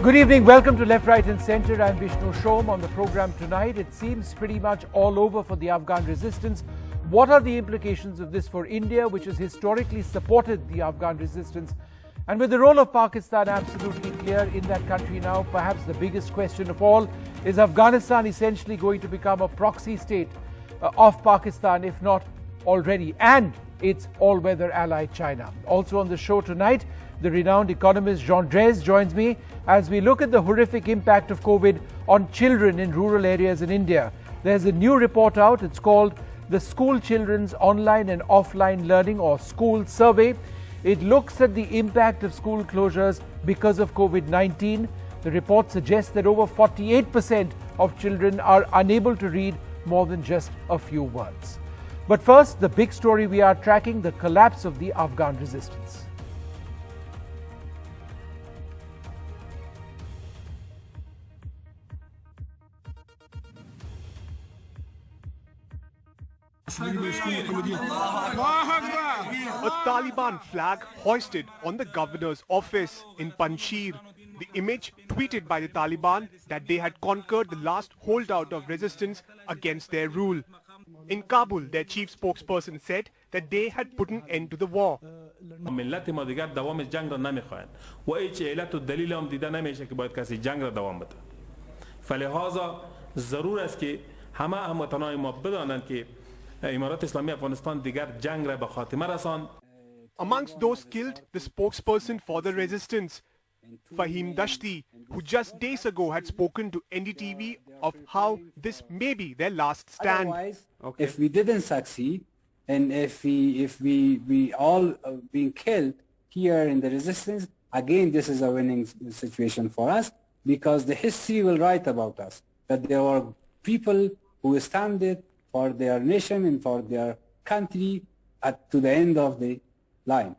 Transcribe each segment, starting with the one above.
Good evening, welcome to Left, Right and Centre. I'm Vishnu Shom. On the programme tonight, it seems pretty much all over for the Afghan resistance. What are the implications of this for India, which has historically supported the Afghan resistance? And with the role of Pakistan absolutely clear in that country now, perhaps the biggest question of all, is Afghanistan essentially going to become a proxy state of Pakistan, if not already, and its all-weather ally China? Also on the show tonight, the renowned economist Jean Drèze joins me as we look at the horrific impact of COVID on children in rural areas in India. There's a new report out. It's called the School Children's Online and Offline Learning, or School Survey. It looks at the impact of school closures because of COVID-19. The report suggests that over 48% of children are unable to read more than just a few words. But first, the big story we are tracking: the collapse of the Afghan resistance. A Taliban flag hoisted on the governor's office in Panjshir. The image tweeted by the Taliban that they had conquered the last holdout of resistance against their rule. In Kabul, their chief spokesperson said that they had put an end to the war. ملت ما دیگر دوام جنگ را نمیخواهند و هیچ علت و دلیل هم دیده نمیشه که باید کسی جنگ را دوام بده. فلهذا ضرور است که همه هموطنان ما بدانند که امارات اسلامی افغانستان دیگر جنگ را به خاتمه رساند. Amongst those killed, the spokesperson for the resistance, Fahim Dashti, who just days ago had spoken to NDTV of how this may be their last stand. Otherwise, if we didn't succeed, and if we all being killed here in the resistance, again this is a winning situation for us, because the history will write about us, that there were people who stand it for their nation and for their country to the end of the line.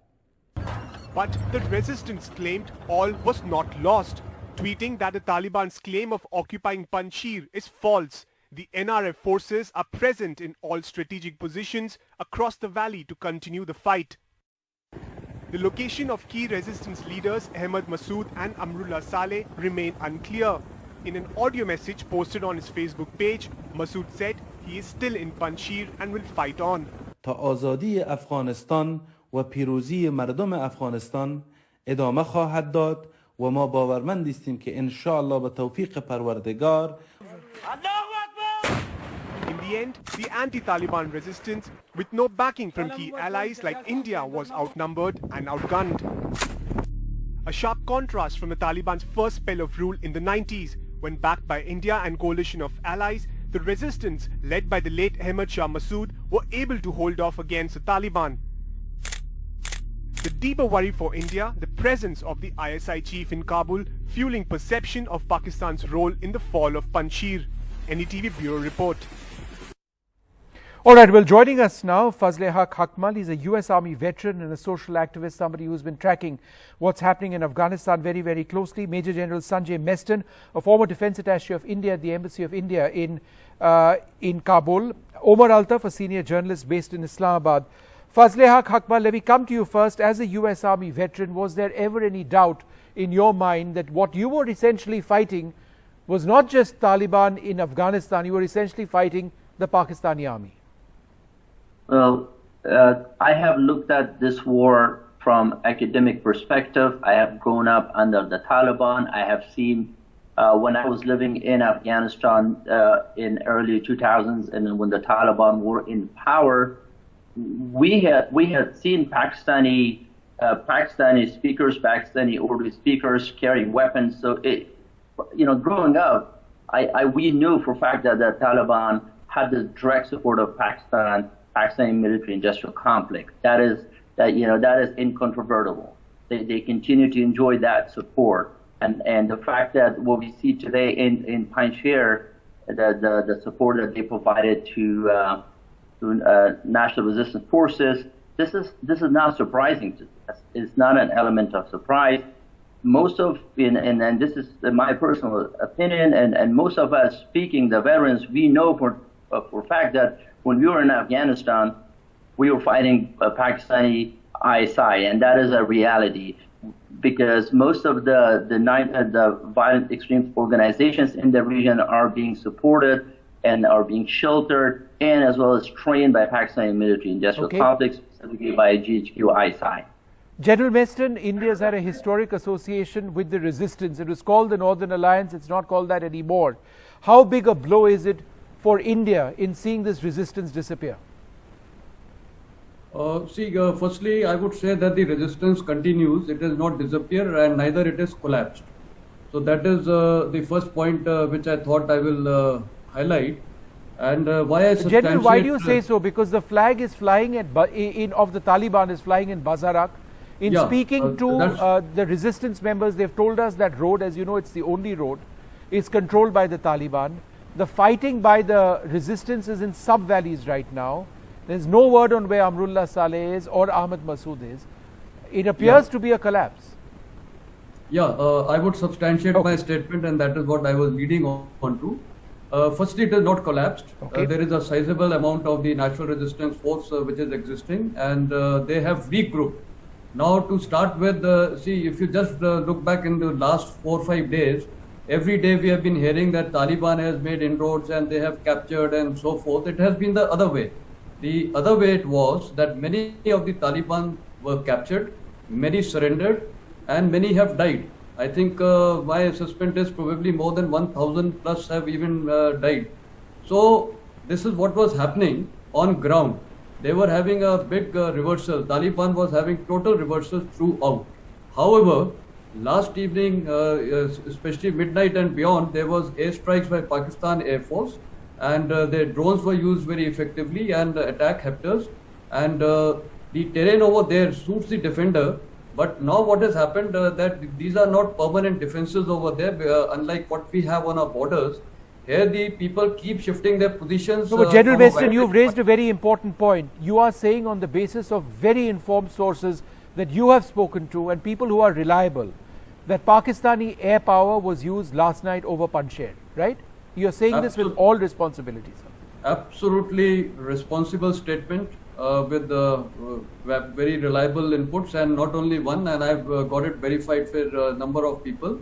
But the resistance claimed all was not lost, tweeting that the Taliban's claim of occupying Panjshir is false. The NRF forces are present in all strategic positions across the valley to continue the fight. The location of key resistance leaders Ahmad Masood and Amrullah Saleh remain unclear. In an audio message posted on his Facebook page, Masood said he is still in Panjshir and will fight on. تا آزادی افغانستان و پیروزی مردم افغانستان ادامه خواهد داد و ما باورمند هستیم که ان شاء الله به توفیق پروردگار. In the end, the anti-Taliban resistance, with no backing from key allies like India, was outnumbered and outgunned. A sharp contrast from the Taliban's first spell of rule in the 90s, when backed by India and coalition of allies, the resistance, led by the late Ahmad Shah Massoud, were able to hold off against the Taliban. The deeper worry for India, the presence of the ISI chief in Kabul, fueling perception of Pakistan's role in the fall of Panjshir. NDTV Bureau Report. All right, well, joining us now, Fazle Haq Hakmal. He's a US Army veteran and a social activist, somebody who's been tracking what's happening in Afghanistan very, very closely. Major General Sanjay Mastan, a former defense attaché of India at the Embassy of India in Kabul. Omar Altaf, a senior journalist based in Islamabad. Fazle Haq Hakmal, let me come to you first. As a US Army veteran, was there ever any doubt in your mind that what you were essentially fighting was not just Taliban in Afghanistan, you were essentially fighting the Pakistani army? Well, I have looked at this war from academic perspective. I have grown up under the Taliban. I have seen when I was living in Afghanistan in early 2000s, and when the Taliban were in power, we had seen Pakistani speakers, Pakistani Urdu speakers carrying weapons. So growing up, we knew for a fact that the Taliban had the direct support of Pakistani military-industrial complex. That is incontrovertible. They continue to enjoy that support, and the fact that what we see today in Panjshir, the support that they provided to national resistance forces, this is not surprising to us. It's not an element of surprise. Most of, and this is my personal opinion, and most of us speaking, the veterans, we know for a fact that when we were in Afghanistan, we were fighting Pakistani ISI, and that is a reality. because most of the violent extremist organizations in the region are being supported and are being sheltered and as well as trained by Pakistani military industrial complex, specifically by GHQ ISI. General Mastan, India's had a historic association with the resistance. It was called the Northern Alliance. It's not called that anymore. How big a blow is it for India in seeing this resistance disappear? Firstly, I would say that the resistance continues. It has not disappeared and neither it has collapsed. So that is the first point which I thought I will highlight. And why I substantiate... General, why do you say so? Because the flag is flying of the Taliban is flying in Bazarak. In speaking to the resistance members, they've told us that road, as you know, it's the only road, is controlled by the Taliban. The fighting by the resistance is in sub-valleys right now. There's no word on where Amrullah Saleh is or Ahmad Masood is. It appears to be a collapse. I would substantiate my statement, and that is what I was leading on to. Firstly, it has not collapsed. There is a sizable amount of the National Resistance Force which is existing, and they have regrouped. Now, to start with, if you just look back in the last 4 or 5 days, every day we have been hearing that Taliban has made inroads and they have captured and so forth. It has been the other way. The other way it was that many of the Taliban were captured, many surrendered, and many have died. I think my assessment is probably more than 1,000 plus have even died. So this is what was happening on ground. They were having a big reversal. Taliban was having total reversals throughout. However, last evening, especially midnight and beyond, there was airstrikes by Pakistan Air Force, and their drones were used very effectively and attack hectors. And the terrain over there suits the defender. But now what has happened that these are not permanent defenses over there, unlike what we have on our borders. Here the people keep shifting their positions. No, but General Mastan, you've raised a very important point. You are saying on the basis of very informed sources that you have spoken to and people who are reliable, that Pakistani air power was used last night over Panjshir, right? You're saying this with all responsibility, sir. Absolutely responsible statement with very reliable inputs, and not only one, and I've got it verified for a number of people.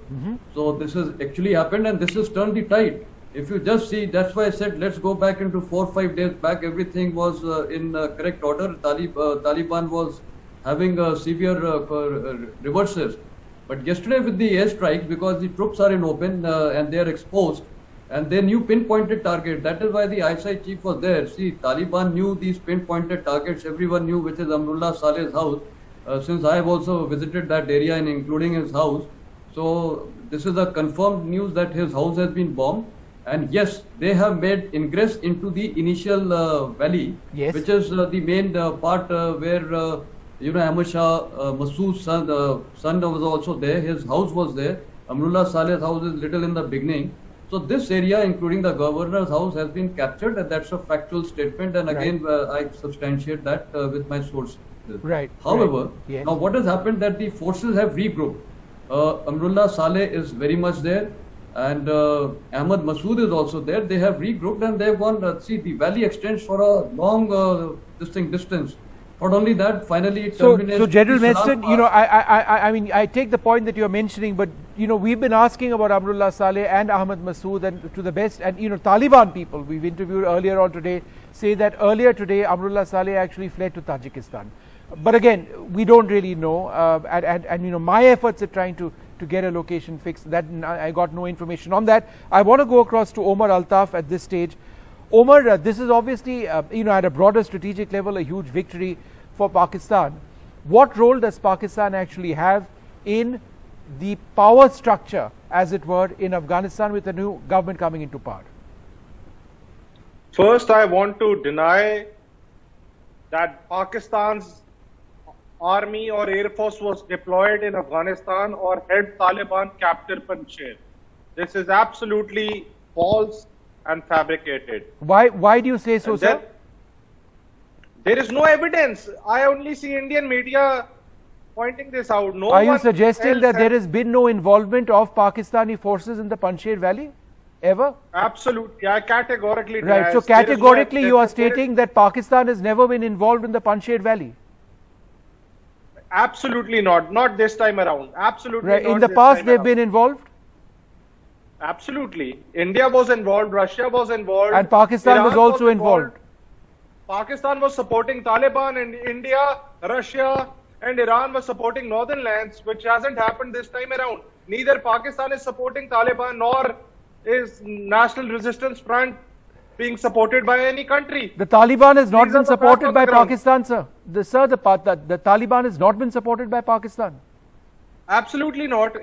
So this has actually happened, and this has turned the tide. If you just see, that's why I said let's go back into 4 or 5 days back. Everything was in correct order. Taliban was having severe reverses. But yesterday with the airstrikes, because the troops are in open and they are exposed, and they knew pinpointed target. That is why the ISI chief was there. See, Taliban knew these pinpointed targets. Everyone knew which is Amrullah Saleh's house. Since I have also visited that area and including his house. So this is a confirmed news that his house has been bombed. And yes, they have made ingress into the initial valley, which is the main part where, Ahmad Shah Masood's son was also there. His house was there. Amrullah Saleh's house is little in the beginning. So this area, including the governor's house, has been captured, and that's a factual statement. And again, I substantiate that with my sources. However, now what has happened that the forces have regrouped. Amrullah Saleh is very much there. And Ahmad Masood is also there. They have regrouped and they have gone. See, the valley extends for a long distance. Not only that, finally it terminates. So General Mastan, I mean, I take the point that you're mentioning, but we've been asking about Amrullah Saleh and Ahmad Masood, and to the best, and Taliban people we've interviewed earlier on today say that earlier today Amrullah Saleh actually fled to Tajikistan. But again, we don't really know, and my efforts at trying to get a location fixed, that I got no information on that. I want to go across to Omar Altaf at this stage. Omar, this is obviously, at a broader strategic level, a huge victory for Pakistan. What role does Pakistan actually have in the power structure, as it were, in Afghanistan with the new government coming into power? First, I want to deny that Pakistan's army or air force was deployed in Afghanistan or helped Taliban capture Panjshir. This is absolutely false and fabricated. Why do you say so, sir? There is no evidence. I only see Indian media pointing this out. Are you suggesting that there has been no involvement of Pakistani forces in the Panjshir Valley ever? Absolutely. I categorically deny. Right. So categorically you are stating that Pakistan has never been involved in the Panjshir Valley. Absolutely not. Not this time around. Absolutely Right. not. In the this past, time they've around. been involved, Absolutely. India was involved, Russia was involved. and Pakistan was Iran also involved. Pakistan was supporting Taliban, and India, Russia, and Iran was supporting northern lands, which hasn't happened this time around. Neither Pakistan is supporting Taliban, nor is National Resistance Front being supported by any country. The Taliban has not These are been the facts supported on the by ground. Pakistan, sir. The Taliban has not been supported by Pakistan. Absolutely not.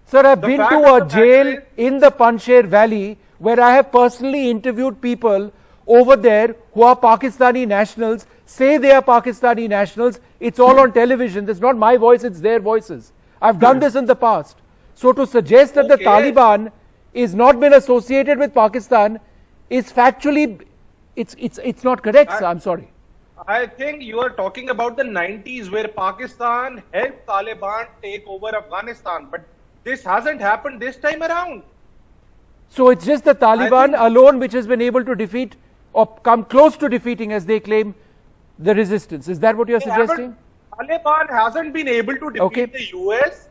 Sir, I've The been fact to of a the jail matter in the Panjshir Valley where I have personally interviewed people over there who are Pakistani nationals, say they are Pakistani nationals. It's all on television. It's not my voice, it's their voices. I've done this in the past. So to suggest that the Okay. Taliban is not been associated with Pakistan is factually, it's not correct, sir. I'm sorry. I think you are talking about the 90s where Pakistan helped Taliban take over Afghanistan, but this hasn't happened this time around. So it's just the Taliban think- alone which has been able to defeat or come close to defeating, as they claim, the resistance. Is that what you're suggesting? Taliban hasn't been able to defeat Okay. the US.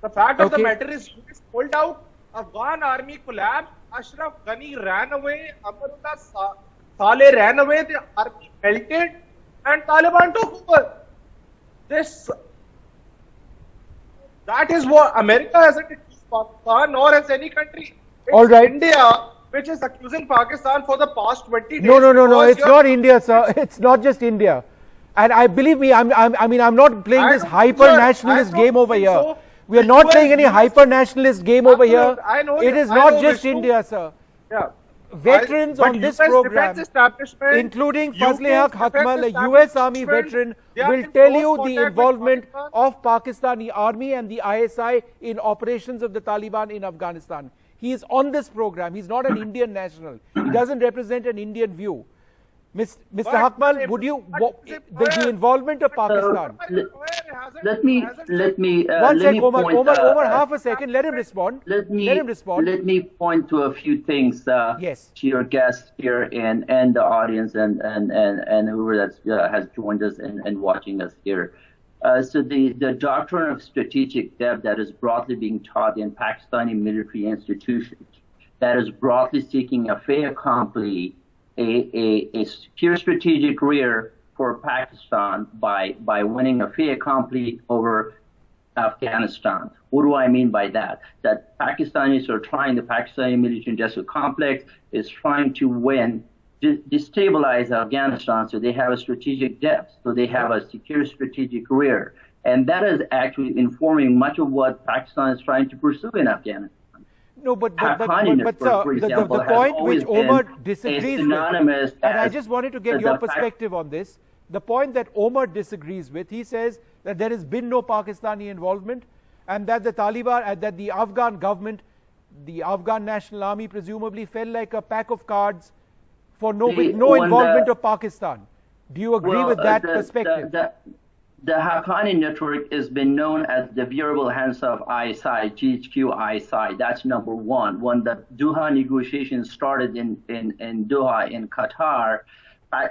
The fact of the Okay. matter is US pulled out, Afghan army collapsed, Ashraf Ghani ran away, Amarullah Saleh ran away, the army melted, and Taliban took over. That is what America hasn't accused Pakistan, nor has any country. It's All right. India, which is accusing Pakistan for the past 20 days. No. because It's not India, sir. It's not just India. And I believe me, I'm not playing I this don't- hyper-nationalist sir, I don't game over think here. so. We are not US playing any hyper-nationalist game over here. Absolutely. I know It this. is I not know just this too. India, sir. Yeah. Veterans But on this US program, defense establishment, including UK's Fazle Haq defense Hakmal, a US Army establishment, veteran, they are will in tell close you the contact with involvement Pakistan. of Pakistani Army and the ISI in operations of the Taliban in Afghanistan. He is on this program. He's not an Indian national. He doesn't represent an Indian view. Mr. But- Hakmal, would you, the involvement of Pakistan? Let me One sec, point, Omar, half a second. Let him respond. Let him respond. me point to a few things Yes. to your guests here and the audience and whoever that has joined us and watching us here. So the doctrine of strategic depth that is broadly being taught in Pakistani military institutions, that is broadly seeking a fait accompli, a secure strategic rear for Pakistan by winning a fait accompli over Afghanistan. What do I mean by that? That Pakistanis are trying, the Pakistani military industrial complex is trying to win, destabilize Afghanistan so they have a strategic depth, so they have a secure strategic rear. And that is actually informing much of what Pakistan is trying to pursue in Afghanistan. No, but Haqqaniness, sir, for example, the has point always which Omar been disagrees synonymous with, and I as just wanted to get the your fact- perspective on this, the point that Omar disagrees with, he says that there has been no Pakistani involvement and that the Taliban, that the Afghan government, the Afghan National Army presumably fell like a pack of cards for with no when involvement of Pakistan. Do you agree with that perspective? The Haqqani network has been known as the variable hands of ISI, GHQ ISI. That's number one. When the Doha negotiations started in Doha in Qatar,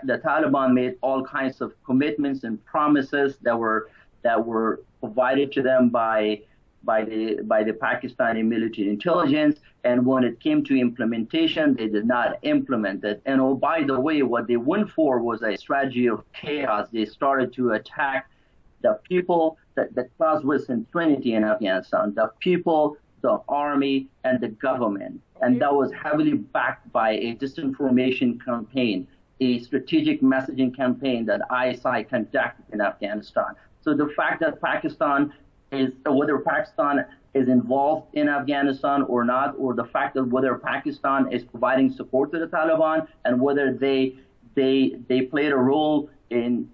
the Taliban made all kinds of commitments and promises that were provided to them by the Pakistani military intelligence, and when it came to implementation, they did not implement it. And oh, by the way, what they went for was a strategy of chaos. They started to attack the people, the Clausewitz Trinity in Afghanistan, the people, the army, and the government. And that was heavily backed by a disinformation campaign, a strategic messaging campaign that ISI conducted in Afghanistan. So the fact that whether Pakistan is involved in Afghanistan or not, or the fact that whether Pakistan is providing support to the Taliban and whether they played a role in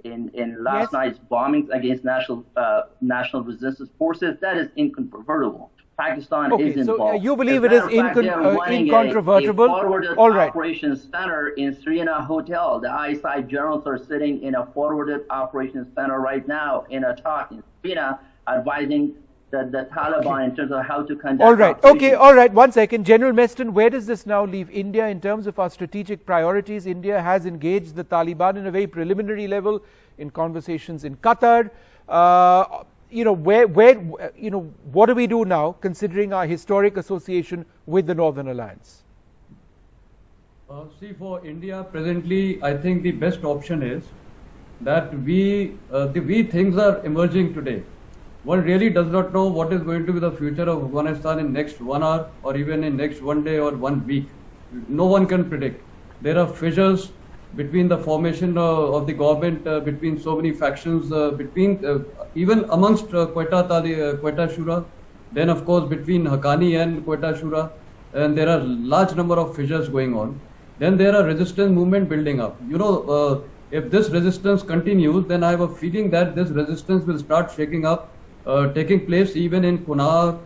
last night's bombings against national resistance forces, that is incontrovertible. Pakistan is involved. So you believe As it a is matter of fact, they are running incontrovertible? a forwarded All right. operations center in Serena Hotel. The ISI generals are sitting in a forwarded operations center right now in a talk in Serena, advising the Taliban in terms of how to conduct All right. operations. Okay. All right. 1 second. General Mastan, where does this now leave India in terms of our strategic priorities? India has engaged the Taliban in a very preliminary level in conversations in Qatar. you know, you know, what do we do now, considering our historic association with the Northern Alliance? See, for India presently, I think the best option is that the way things are emerging today, one really does not know what is going to be the future of Afghanistan in next 1 hour or even in next 1 day or 1 week. No one can predict. There are fissures between the formation of the government, between so many factions, between even amongst Quetta Shura, then of course between Haqqani and Quetta Shura, and there are large number of fissures going on. Then there are resistance movement building up. You know, if this resistance continues, then I have a feeling that this resistance will start shaking up, taking place even in Kunar,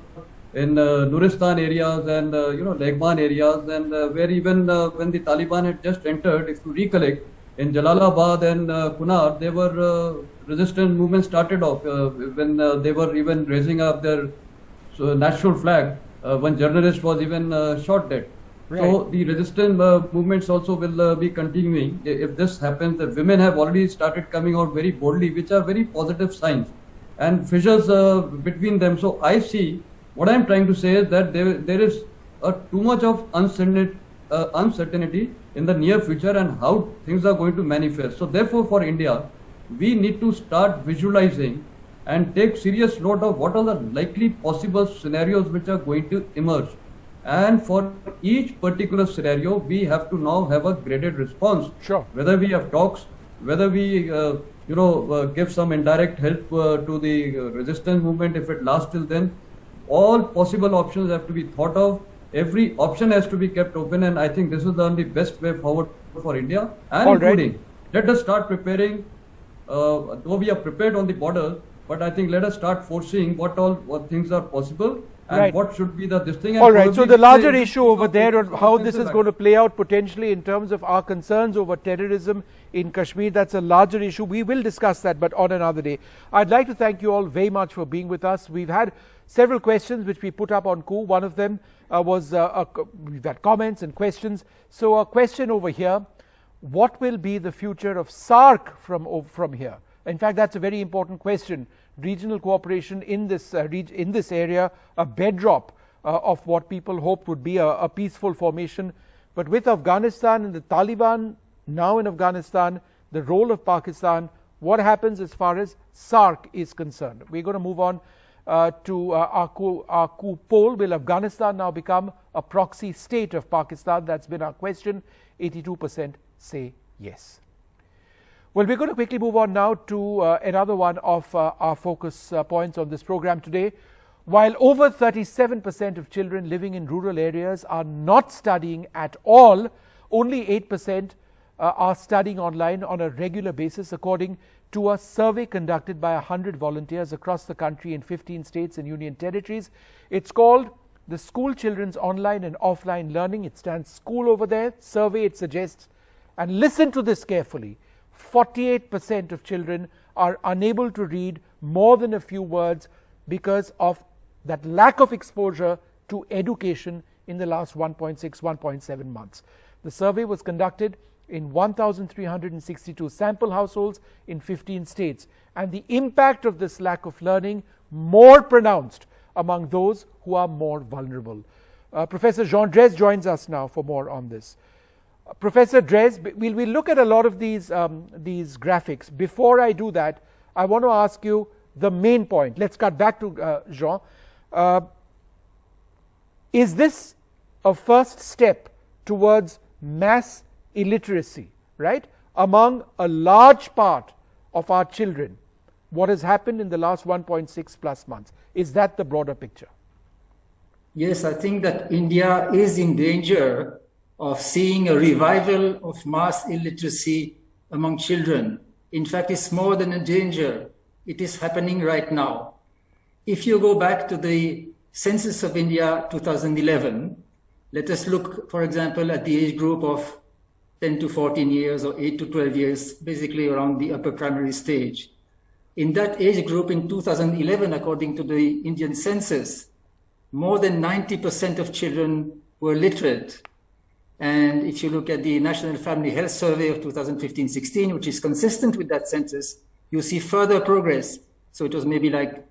in Nuristan areas and you know, Legman areas, and where even when the Taliban had just entered, if you recollect, in Jalalabad and Kunar, they were resistance movement started off when they were even raising up their national flag. One journalist was even shot dead. Right. So the resistance movements also will be continuing. If this happens, the women have already started coming out very boldly, which are very positive signs, and fissures between them. So I see, what I am trying to say is that there is too much of uncertainty in the near future and how things are going to manifest. So therefore, for India, we need to start visualizing and take serious note of what are the likely possible scenarios which are going to emerge. And for each particular scenario, we have to now have a graded response. Sure. Whether we have talks, whether we give some indirect help to the resistance movement if it lasts till then, all possible options have to be thought of. Every option has to be kept open, and I think this is the only best way forward for India, and including, let us start preparing, though we are prepared on the border, but I think let us start foreseeing what things are possible. And what should be this thing. All right, so the larger issue over there on how this is going to play out potentially in terms of our concerns over terrorism in Kashmir, that's a larger issue. We will discuss that, but on another day. I'd like to thank you all very much for being with us. We've had several questions which we put up on Coup. One of them was, we've had comments and questions. So a question over here, what will be the future of SARC from here? In fact, that's a very important question. Regional cooperation in this area, a bedrock of what people hoped would be a peaceful formation. But with Afghanistan and the Taliban now in Afghanistan, the role of Pakistan, what happens as far as SARC is concerned? We're going to move on to our coup poll. Will Afghanistan now become a proxy state of Pakistan? That's been our question. 82% say yes. Well, we're going to quickly move on now to another one of our focus points on this program today. While over 37% of children living in rural areas are not studying at all, only 8% are studying online on a regular basis, according to a survey conducted by 100 volunteers across the country in 15 states and union territories. It's called the School Children's Online and Offline Learning. It stands school over there. Survey, it suggests, and listen to this carefully, 48% of children are unable to read more than a few words because of that lack of exposure to education in the last 1.7 months. The survey was conducted in 1,362 sample households in 15 states, and the impact of this lack of learning more pronounced among those who are more vulnerable. Professor Jean Drèze joins us now for more on this. Professor Drèze, we'll look at a lot of these graphics. Before I do that, I want to ask you the main point. Let's cut back to Jean. Is this a first step towards mass illiteracy, right, among a large part of our children? What has happened in the last 1.6 plus months? Is that the broader picture? Yes, I think that India is in danger of seeing a revival of mass illiteracy among children. In fact, it's more than a danger. It is happening right now. If you go back to the Census of India 2011, let us look, for example, at the age group of 10 to 14 years or 8 to 12 years, basically around the upper primary stage. In that age group in 2011, according to the Indian census, more than 90% of children were literate. And if you look at the National Family Health Survey of 2015-16, which is consistent with that census, you see further progress. So it was maybe like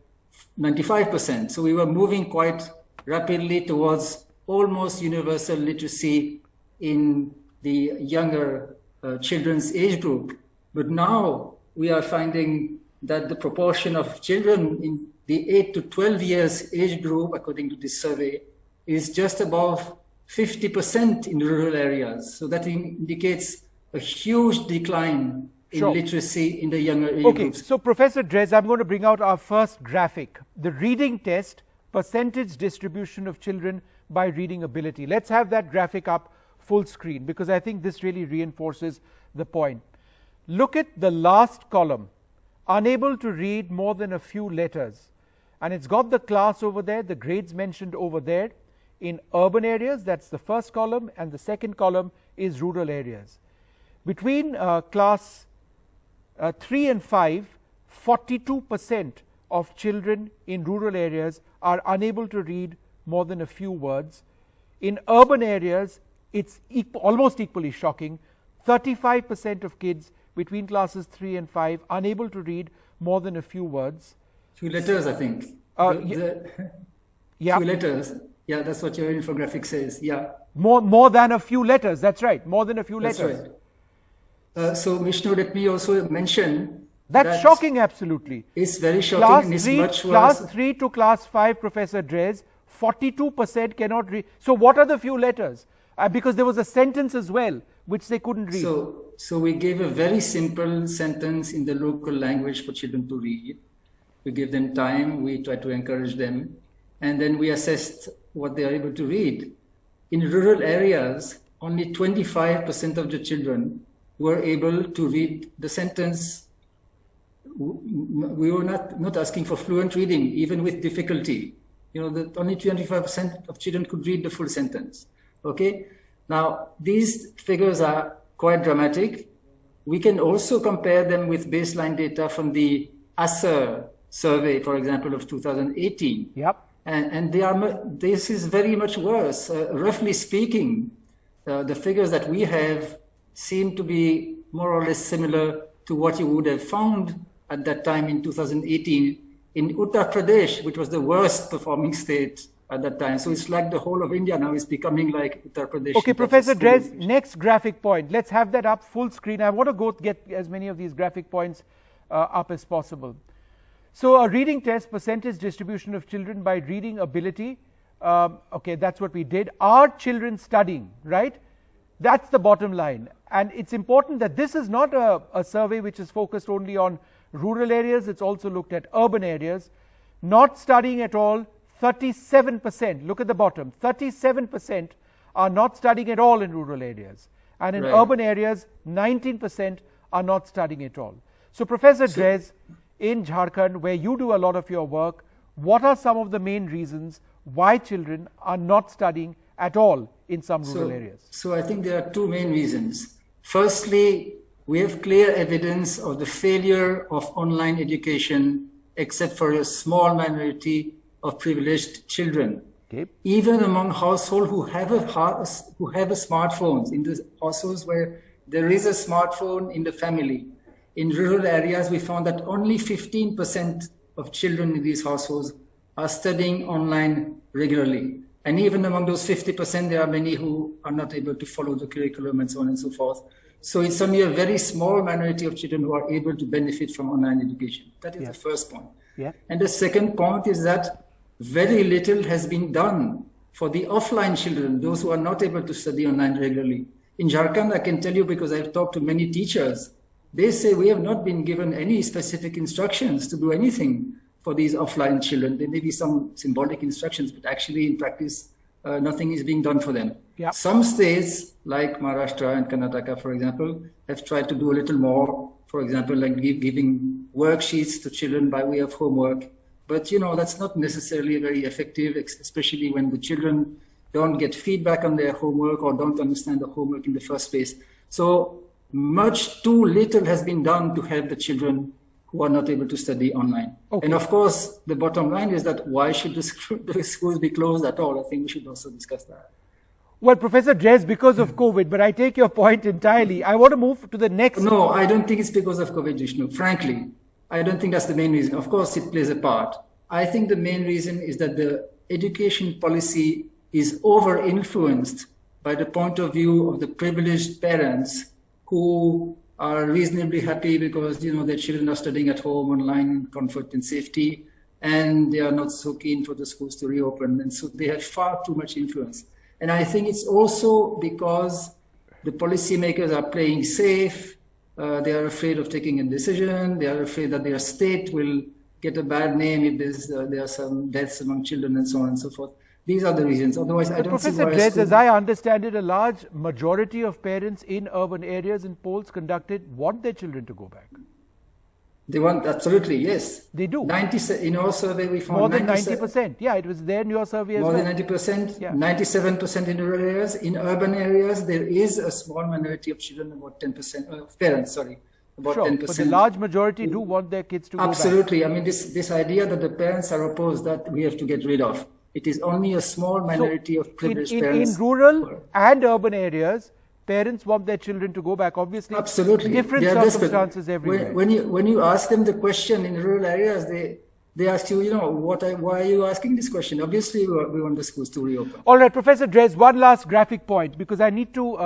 95%. So we were moving quite rapidly towards almost universal literacy in the younger children's age group. But now we are finding that the proportion of children in the 8 to 12 years age group, according to this survey, is just above 50% in rural areas. So that indicates a huge decline in literacy in the younger age groups. So Professor Drez, I'm going to bring out our first graphic, the reading test, percentage distribution of children by reading ability. Let's have that graphic up full screen, because I think this really reinforces the point. Look at the last column, unable to read more than a few letters. And it's got the class over there, the grades mentioned over there. In urban areas, that's the first column, and the second column is rural areas. Between class 3 and 5, 42% of children in rural areas are unable to read more than a few words. In urban areas, it's almost equally shocking. 35% of kids between classes 3 and 5 unable to read more than a few words. Few letters, I think. Yeah. Few letters. Yeah, that's what your infographic says. Yeah. More than a few letters. That's right. More than a few letters. That's right. So, Vishnu, let me also mention that's shocking, absolutely. It's very shocking. Class 3 to class 5, Professor Drez, 42% cannot read. So what are the few letters? Because there was a sentence as well, which they couldn't read. So we gave a very simple sentence in the local language for children to read. We give them time, we try to encourage them, and then we assessed what they are able to read. In rural areas, only 25% of the children were able to read the sentence. We were not asking for fluent reading, even with difficulty. You know, that only 25% of children could read the full sentence. Okay? Now, these figures are quite dramatic. We can also compare them with baseline data from the ASER survey, for example, of 2018. Yep. And this is very much worse. Roughly speaking, the figures that we have seem to be more or less similar to what you would have found at that time in 2018 in Uttar Pradesh, which was the worst performing state at that time. So it's like the whole of India now is becoming like Uttar Pradesh. Okay, Professor Drez, next graphic point. Let's have that up full screen. I want to get as many of these graphic points up as possible. So a reading test, percentage distribution of children by reading ability. Okay, that's what we did. Are children studying, right? That's the bottom line. And it's important that this is not a survey which is focused only on rural areas. It's also looked at urban areas. Not studying at all, 37%. Look at the bottom. 37% are not studying at all in rural areas. And in urban areas, 19% are not studying at all. So Professor Drez, in Jharkhand, where you do a lot of your work, what are some of the main reasons why children are not studying at all in some rural areas? So I think there are two main reasons. Firstly, we have clear evidence of the failure of online education, except for a small minority of privileged children. Okay. Even among households who have a smartphone, in the households where there is a smartphone in the family, in rural areas, we found that only 15% of children in these households are studying online regularly. And even among those 50%, there are many who are not able to follow the curriculum and so on and so forth. So it's only a very small minority of children who are able to benefit from online education. That is the first point. Yeah. And the second point is that very little has been done for the offline children, those who are not able to study online regularly. In Jharkhand, I can tell you because I've talked to many teachers, they say we have not been given any specific instructions to do anything for these offline children. There may be some symbolic instructions, but actually in practice, nothing is being done for them. Yep. Some states like Maharashtra and Karnataka, for example, have tried to do a little more. For example, like giving worksheets to children by way of homework. But, you know, that's not necessarily very effective, especially when the children don't get feedback on their homework or don't understand the homework in the first place. So too little has been done to help the children who are not able to study online. Okay. And of course, the bottom line is that why should the schools be closed at all? I think we should also discuss that. Well, Professor Drez, because of COVID, but I take your point entirely. I want to move to the next. No, I don't think it's because of COVID, Vishnu. Frankly, I don't think that's the main reason. Of course, it plays a part. I think the main reason is that the education policy is over-influenced by the point of view of the privileged parents who are reasonably happy because, you know, their children are studying at home online in comfort and safety, and they are not so keen for the schools to reopen. And so they have far too much influence. And I think it's also because the policymakers are playing safe. They are afraid of taking a decision. They are afraid that their state will get a bad name if there are some deaths among children and so on and so forth. These are the reasons. Otherwise, I don't see why. Professor Drez, as I understand it, a large majority of parents in urban areas in polls conducted want their children to go back. They want, absolutely, yes. They do. In our survey, we found more than 90%. Yeah, it was there in your survey as well. More than 90%, yeah. 97% in rural areas. In urban areas, there is a small minority of children, about 10%, of parents, sorry, about sure, 10%. But the large majority do want their kids to go back. Absolutely. I mean, this idea that the parents are opposed, that we have to get rid of. It is only a small minority of privileged parents. In rural and urban areas, parents want their children to go back. Obviously, absolutely. Different circumstances everywhere. When you ask them the question in rural areas, they ask you, you know, why are you asking this question? Obviously, we want the schools to reopen. All right, Professor Drez, one last graphic point, because I need to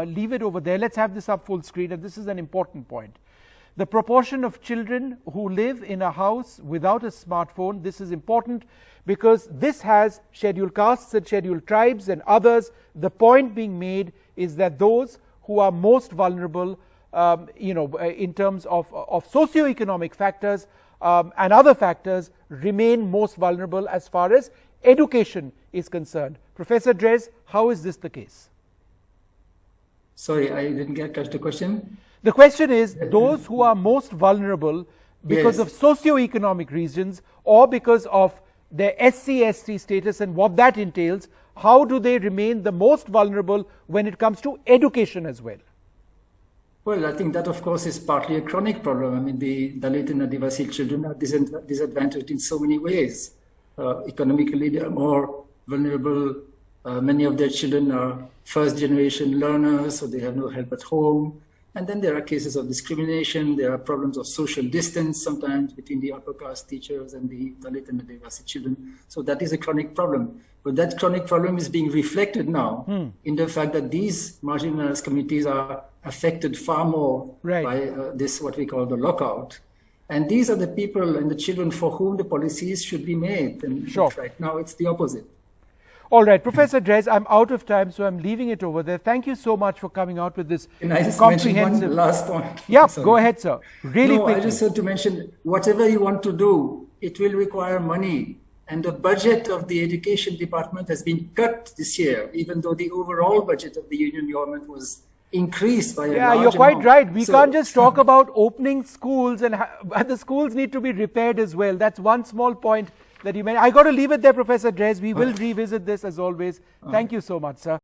leave it over there. Let's have this up full screen, and this is an important point. The proportion of children who live in a house without a smartphone, this is important because this has scheduled castes and scheduled tribes and others. The point being made is that those who are most vulnerable, in terms of socioeconomic factors and other factors, remain most vulnerable as far as education is concerned. Professor Drez, how is this the case? Sorry, I didn't catch the question. The question is, those who are most vulnerable because yes. of socioeconomic reasons or because of their SC/ST status and what that entails, how do they remain the most vulnerable when it comes to education as well? Well, I think that, of course, is partly a chronic problem. I mean, the Dalit and Adivasi children are disadvantaged in so many ways. Economically, they are more vulnerable. Many of their children are first-generation learners, so they have no help at home. And then there are cases of discrimination. There are problems of social distance sometimes between the upper caste teachers and the Dalit and the Adivasi children. So that is a chronic problem. But that chronic problem is being reflected now in the fact that these marginalized communities are affected far more by this, what we call the lockout. And these are the people and the children for whom the policies should be made. And right now it's the opposite. All right, Professor Drez, I'm out of time, so I'm leaving it over there. Thank you so much for coming out with this comprehensive. One last point. Yeah, go ahead, sir. Really quickly. I just had to mention, whatever you want to do, it will require money. And the budget of the education department has been cut this year, even though the overall budget of the union government was increased by a large amount. Yeah, you're quite right. We can't just talk about opening schools, and the schools need to be repaired as well. That's one small point that you made. I got to leave it there, Professor Drez. We will revisit this as always. Thank you so much, sir.